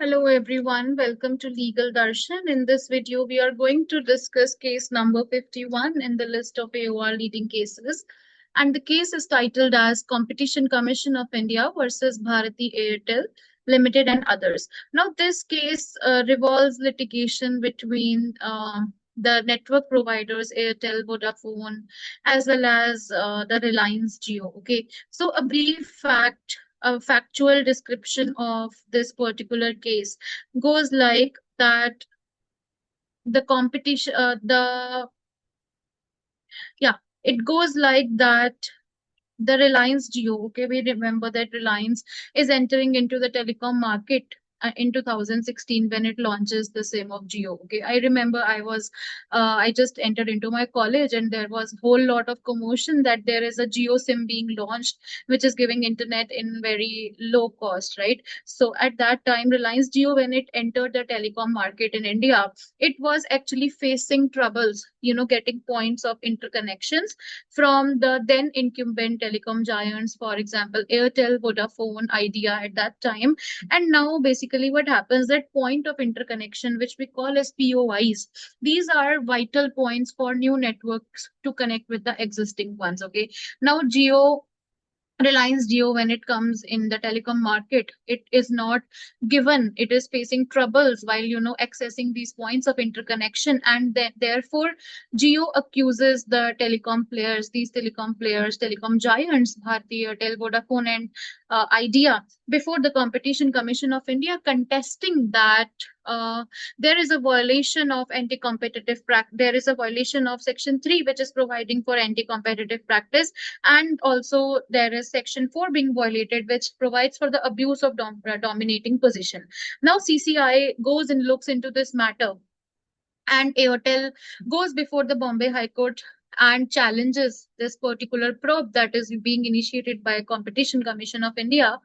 Hello everyone, welcome to Legal Darshan. In this video, we are going to discuss case number 51 in the list of AOR leading cases. And the case is titled as Competition Commission of India versus Bharti Airtel Limited and others. Now, this case revolves litigation between the network providers Airtel, Vodafone, as well as the Reliance Jio. Okay, so a factual description of this particular case goes like that the competition the yeah it goes like that the Reliance Jio. Okay, we remember that Reliance is entering into the telecom market in 2016 when it launches the SIM of Jio. Okay, I remember I just entered into my college and there was a whole lot of commotion that there is a Jio SIM being launched, which is giving internet in very low cost, right? So at that time, Reliance Jio, when it entered the telecom market in India, it was actually facing troubles, getting points of interconnections from the then incumbent telecom giants, for example, Airtel, Vodafone, Idea at that time. And now, basically, what happens that point of interconnection, which we call as POIs, these are vital points for new networks to connect with the existing ones. Okay, now Reliance Jio, when it comes in the telecom market, it is not given. It is facing troubles while accessing these points of interconnection, and therefore Jio accuses these telecom players, telecom giants, Bharti Airtel, Vodafone, and Idea before the Competition Commission of India, contesting that uh, there is a violation of anti-competitive practice. There is a violation of Section 3, which is providing for anti-competitive practice, and also there is Section 4 being violated, which provides for the abuse of dominating position. Now CCI goes and looks into this matter, and Airtel goes before the Bombay High Court and challenges this particular probe that is being initiated by Competition Commission of India,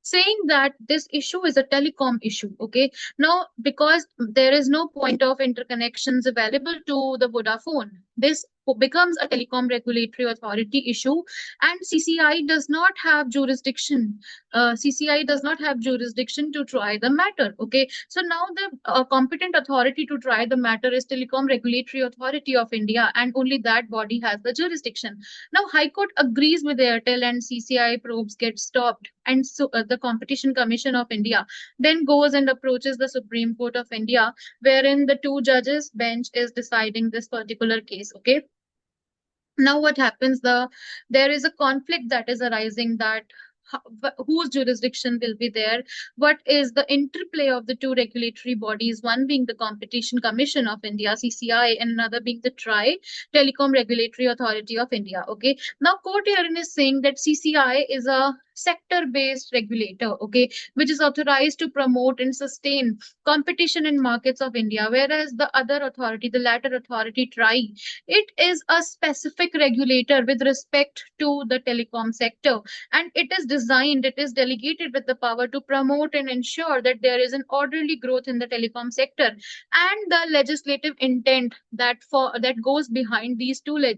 saying that this issue is a telecom issue. Okay, now because there is no point of interconnections available to the Vodafone, this becomes a telecom regulatory authority issue, and CCI does not have jurisdiction. CCI does not have jurisdiction to try the matter. Okay, so now the competent authority to try the matter is Telecom Regulatory Authority of India, and only that body has the jurisdiction. Now, High Court agrees with Airtel, and CCI probes get stopped, and so the Competition Commission of India then goes and approaches the Supreme Court of India, wherein the two judges bench is deciding this particular case. Okay, now what happens, there is a conflict that is arising, that whose jurisdiction will be there, what is the interplay of the two regulatory bodies, one being the Competition Commission of India, CCI, and another being the TRAI, Telecom Regulatory Authority of India. Okay, now court herein is saying that CCI is a sector based regulator, okay, which is authorized to promote and sustain competition in markets of India, whereas the other authority, the latter authority, TRAI, it is a specific regulator with respect to the telecom sector, and it is delegated with the power to promote and ensure that there is an orderly growth in the telecom sector. And the legislative intent that goes behind these two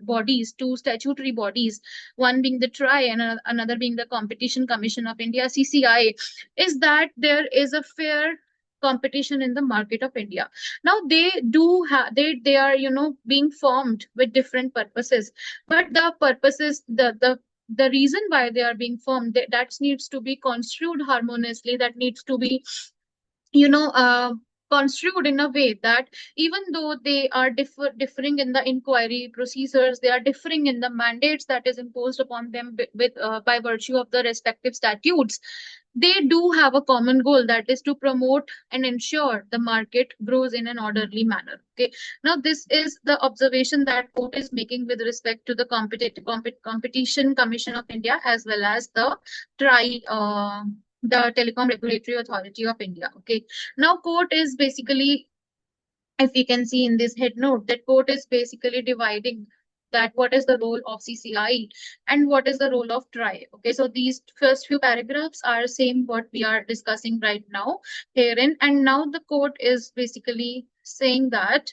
bodies, two statutory bodies, one being the TRAI and another being the Competition Commission of India, CCI, is that there is a fair competition in the market of India. Now they do have they are being formed with different purposes, but the purposes the reason why they are being formed, that needs to be construed harmoniously, that needs to be you know uh, construed in a way that even though they are differing in the inquiry procedures, they are differing in the mandates that is imposed upon them by virtue of the respective statutes, they do have a common goal, that is to promote and ensure the market grows in an orderly manner. Okay, now this is the observation that court is making with respect to the Competition Commission of India, as well as the TRAI, the Telecom Regulatory Authority of India. Okay, now court is basically, if we can see in this head note, that court is basically dividing that what is the role of CCI and what is the role of TRAI. Okay, so these first few paragraphs are same what we are discussing right now herein, and now the court is basically saying that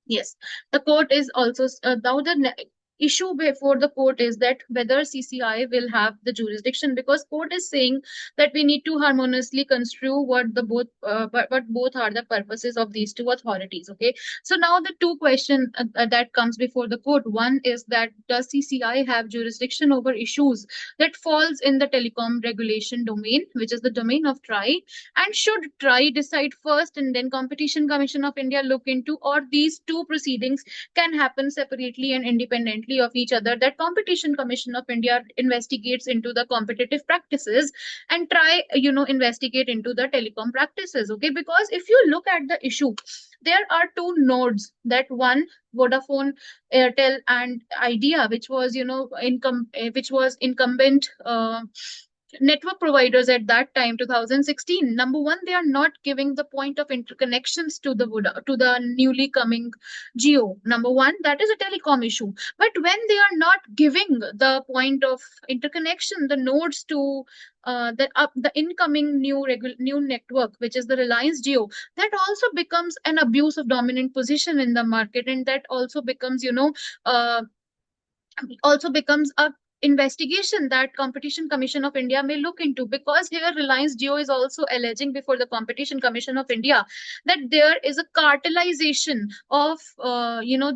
yes, the court is also now the issue before the court is that whether CCI will have the jurisdiction, because court is saying that we need to harmoniously construe what both are the purposes of these two authorities. Okay, so now the two question that comes before the court. One is that does CCI have jurisdiction over issues that falls in the telecom regulation domain, which is the domain of TRAI, and should TRAI decide first and then Competition Commission of India look into, or these two proceedings can happen separately and independently of each other, that Competition Commission of India investigates into the competitive practices and investigate into the telecom practices. Okay, because if you look at the issue, there are two nodes, that one Vodafone, Airtel, and Idea, which was incumbent network providers at that time, 2016. Number one, they are not giving the point of interconnections to the newly coming Geo. Number one, that is a telecom issue. But when they are not giving the point of interconnection, the nodes to the incoming new network, which is the Reliance Geo, that also becomes an abuse of dominant position in the market, and that also becomes a investigation that Competition Commission of India may look into, because here Reliance Jio is also alleging before the Competition Commission of India that there is a cartelization of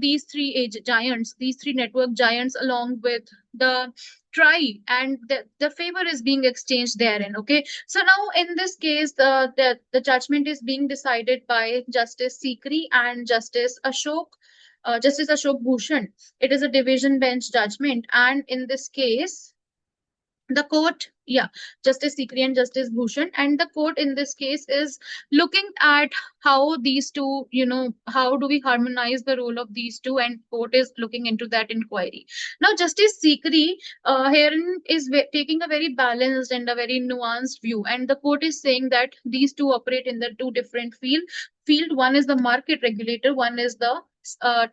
these these three network giants, along with the TRAI, and the favor is being exchanged therein. Okay, so now in this case, the judgment is being decided by Justice Sikri and Justice Ashok Bhushan. It is a division bench judgment, and in this case, the court, Justice Sikri and Justice Bhushan, and the court in this case is looking at how these two, how do we harmonize the role of these two, and court is looking into that inquiry. Now, Justice Sikri herein is taking a very balanced and a very nuanced view, and the court is saying that these two operate in the two different field. One is the market regulator, one is the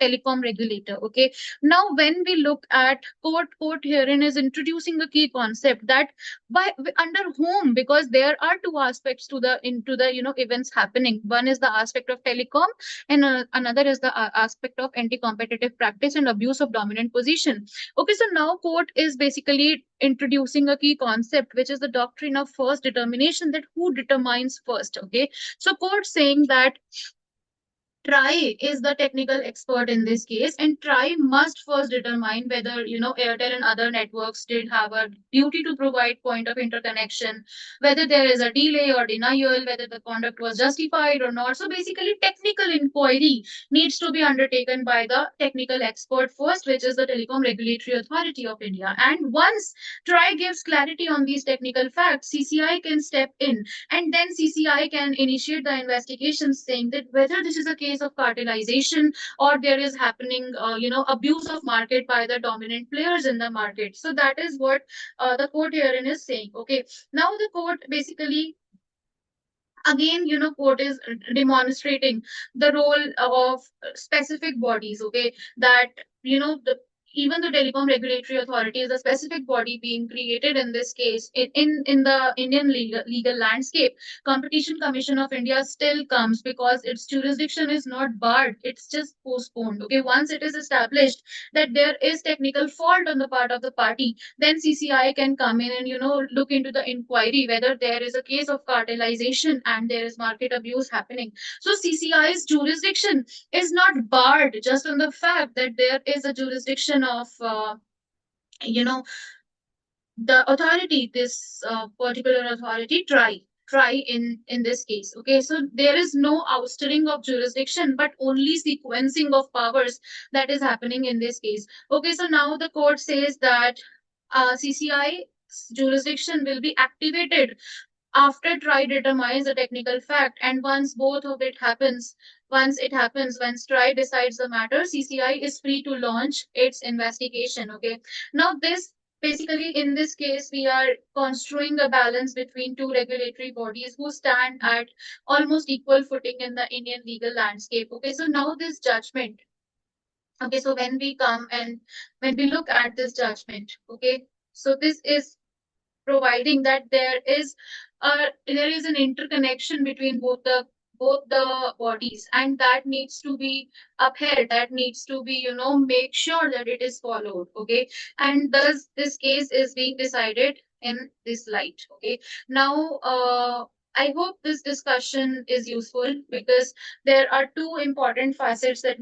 telecom regulator. Okay, now when we look at court herein is introducing a key concept that by under whom, because there are two aspects to the events happening. One is the aspect of telecom, and another is the aspect of anti-competitive practice and abuse of dominant position. Okay, so now court is basically introducing a key concept, which is the doctrine of first determination, that who determines first. Okay, so court saying that TRAI is the technical expert in this case, and TRAI must first determine whether Airtel and other networks did have a duty to provide point of interconnection, whether there is a delay or denial, whether the conduct was justified or not. So basically, technical inquiry needs to be undertaken by the technical expert first, which is the Telecom Regulatory Authority of India. And once TRAI gives clarity on these technical facts, CCI can step in, and then CCI can initiate the investigation, saying that whether this is a case of cartelization or there is happening abuse of market by the dominant players in the market. So that is what the court herein is saying. Okay, now the court basically, again, court is demonstrating the role of specific bodies. Okay, that even the Telecom Regulatory Authority is a specific body being created in this case. In the Indian legal landscape, Competition Commission of India still comes because its jurisdiction is not barred, it's just postponed. Okay, once it is established that there is technical fault on the part of the party, then CCI can come in and look into the inquiry whether there is a case of cartelization and there is market abuse happening. So CCI's jurisdiction is not barred just on the fact that there is a jurisdiction of the authority, this particular authority, TRAI in this case. Okay, so there is no ousting of jurisdiction, but only sequencing of powers that is happening in this case. Okay, so now the court says that CCI jurisdiction will be activated after TRAI determines the technical fact, and once both of it happens, once TRAI decides the matter, CCI is free to launch its investigation. Okay, now this basically, in this case, we are construing a balance between two regulatory bodies who stand at almost equal footing in the Indian legal landscape. Okay, so now this judgment. Okay, so when we come and when we look at this judgment, okay, so this is providing that there is an interconnection between both the both the bodies, and that needs to be upheld, that needs to be, make sure that it is followed. Okay, and thus this case is being decided in this light. Okay, now I hope this discussion is useful, because there are two important facets that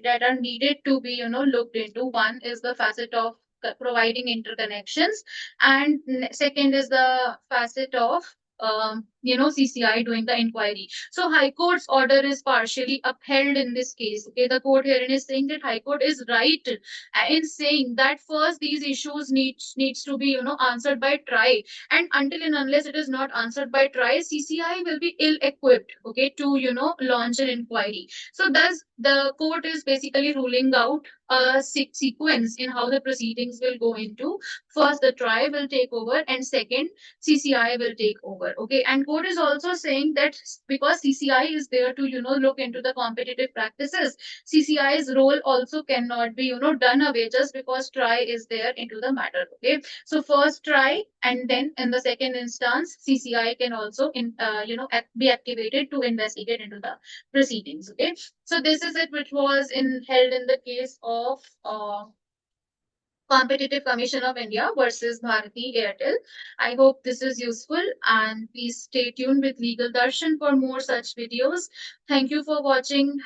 that are needed to be, looked into. One is the facet of providing interconnections, and second is the facet of CCI doing the inquiry. So High Court's order is partially upheld in this case. Okay, the court herein is saying that High Court is right in saying that first these issues needs to be, answered by TRAI, and until and unless it is not answered by TRAI, CCI will be ill-equipped, okay, to, launch an inquiry. So thus the court is basically ruling out a sequence in how the proceedings will go into. First, the TRAI will take over, and second, CCI will take over. Okay, and court is also saying that because CCI is there to, look into the competitive practices, CCI's role also cannot be, done away just because TRAI is there into the matter. Okay, so first TRAI, and then in the second instance, CCI can also be activated to investigate into the proceedings. Okay, so this is it, which was held in the case of Competitive Commission of India versus Bharti Airtel. I hope this is useful, and please stay tuned with Legal Darshan for more such videos. Thank you for watching.